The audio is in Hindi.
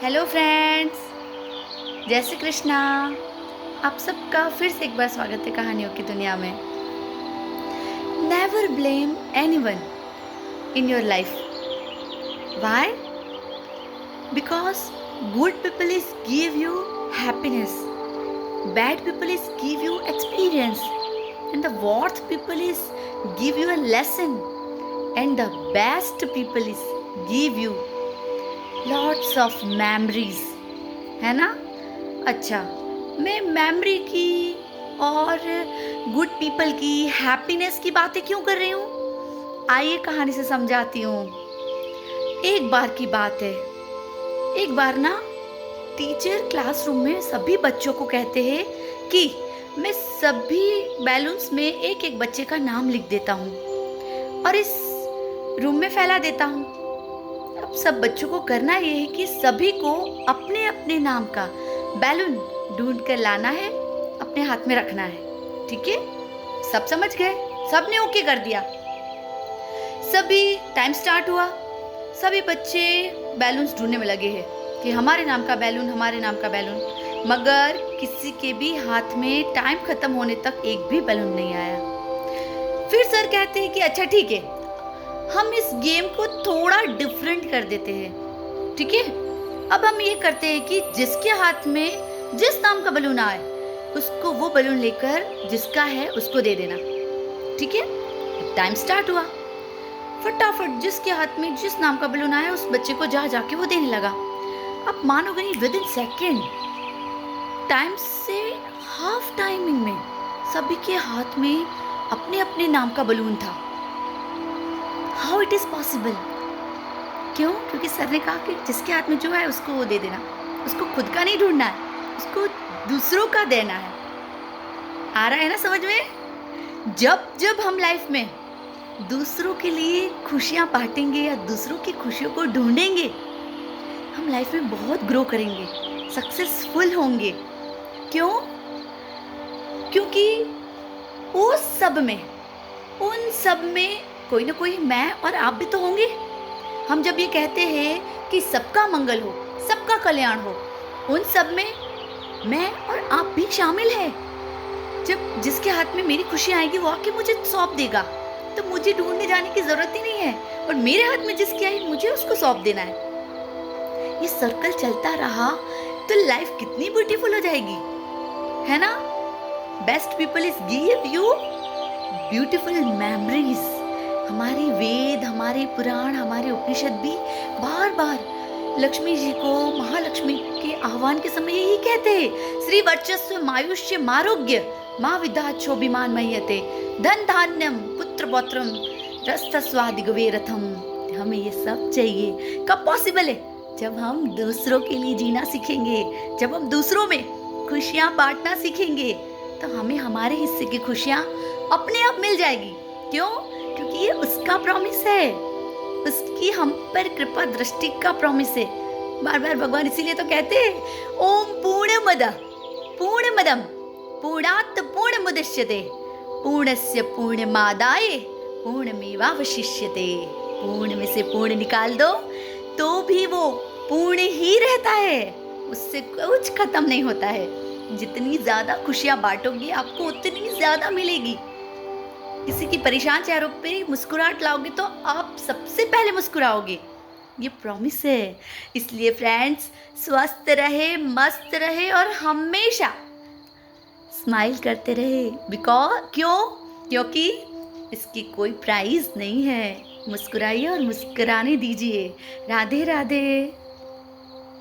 हेलो फ्रेंड्स, जय श्री कृष्णा। आप सबका फिर से एक बार स्वागत है कहानियों की दुनिया में। Never blame anyone in your life. Why? Because good people is give you happiness, bad people is give you experience, and the worth people is give you a lesson, and the best people is give you lots of memories, है ना। अच्छा, मैं मेमोरी की और गुड पीपल की, हैप्पीनेस की बातें क्यों कर रही हूँ? आइए कहानी से समझाती हूँ। एक बार की बात है, एक बार ना टीचर क्लासरूम में सभी बच्चों को कहते हैं कि मैं सभी बैलून्स में एक एक बच्चे का नाम लिख देता हूँ और इस रूम में फैला देता हूँ। अब सब बच्चों को करना ये है कि सभी को अपने अपने नाम का बैलून ढूंढ कर लाना है, अपने हाथ में रखना है। ठीक है, सब समझ गए? सबने ओके कर दिया। सभी टाइम स्टार्ट हुआ, सभी बच्चे बैलून्स ढूंढने में लगे हैं कि हमारे नाम का बैलून, हमारे नाम का बैलून। मगर किसी के भी हाथ में टाइम खत्म होने तक एक भी बैलून नहीं आया। फिर सर कहते हैं कि अच्छा ठीक है, हम इस गेम को थोड़ा डिफरेंट कर देते हैं। ठीक है, अब हम ये करते हैं कि जिसके हाथ में जिस नाम का बलून आए उसको वो बलून लेकर जिसका है उसको दे देना। ठीक है, टाइम स्टार्ट हुआ। फटाफट जिसके हाथ में जिस नाम का बलून आया उस बच्चे को जा जाके वो देने लगा। अब मानोगे नहीं, विद इन सेकेंड टाइम से हाफ टाइमिंग में सभी के हाथ में अपने अपने नाम का बलून था। How it is possible? क्यों? क्योंकि सर ने कहा कि जिसके हाथ में जो है उसको वो दे देना, उसको खुद का नहीं ढूंढना है, उसको दूसरों का देना है। आ रहा है ना समझ में? जब जब हम लाइफ में दूसरों के लिए खुशियां बांटेंगे या दूसरों की खुशियों को ढूंढेंगे, हम लाइफ में बहुत ग्रो करेंगे, सक्सेसफुल होंगे। क्यों? क्योंकि उन सब में कोई ना कोई मैं और आप भी तो होंगे। हम जब ये कहते हैं कि सबका मंगल हो, सबका कल्याण हो, उन सब में मैं और आप भी शामिल हैं। जब जिसके हाथ में मेरी खुशी आएगी वो आके मुझे सौंप देगा, तो मुझे ढूंढने जाने की जरूरत ही नहीं है, और मेरे हाथ में जिसकी आई मुझे उसको सौंप देना है। ये सर्कल चलता रहा तो लाइफ कितनी ब्यूटीफुल हो जाएगी, है ना। Best people is give you beautiful memories. हमारे वेद, हमारे पुराण, हमारे उपनिषद भी बार बार लक्ष्मी जी को, महालक्ष्मी के आह्वान के समय यही कहते हैं, श्री वर्चस्व मायुष्य मारोग्य माँ विद्याच्छोभिमान मह्यते धन धान्यम पुत्र पौत्रम रस्तस्वादिगवे रथम। हमें ये सब चाहिए। कब पॉसिबल है? जब हम दूसरों के लिए जीना सीखेंगे, जब हम दूसरों में खुशियाँ बांटना सीखेंगे, तो हमें हमारे हिस्से की खुशियाँ अपने आप मिल जाएगी। क्यों? क्योंकि ये उसका प्रॉमिस है, उसकी हम पर कृपा दृष्टि का प्रॉमिस है। बार बार भगवान इसीलिए तो कहते हैं, ओम पूर्णमदम पूर्णात् पूर्णमुदच्यते पूर्णस्य पूर्णमादाय पूर्णमेवावशिष्यते। पूर्ण में से पूर्ण निकाल दो तो भी वो पूर्ण ही रहता है, उससे कुछ खत्म नहीं होता है। जितनी ज्यादा खुशियां बांटोगी आपको उतनी ज्यादा मिलेगी। किसी की परेशान चेहरों पे मुस्कुराहट लाओगे तो आप सबसे पहले मुस्कुराओगे, ये प्रॉमिस है। इसलिए फ्रेंड्स, स्वस्थ रहे, मस्त रहे और हमेशा स्माइल करते रहे। क्योंकि इसकी कोई प्राइस नहीं है। मुस्कुराइए और मुस्कुराने दीजिए। राधे राधे।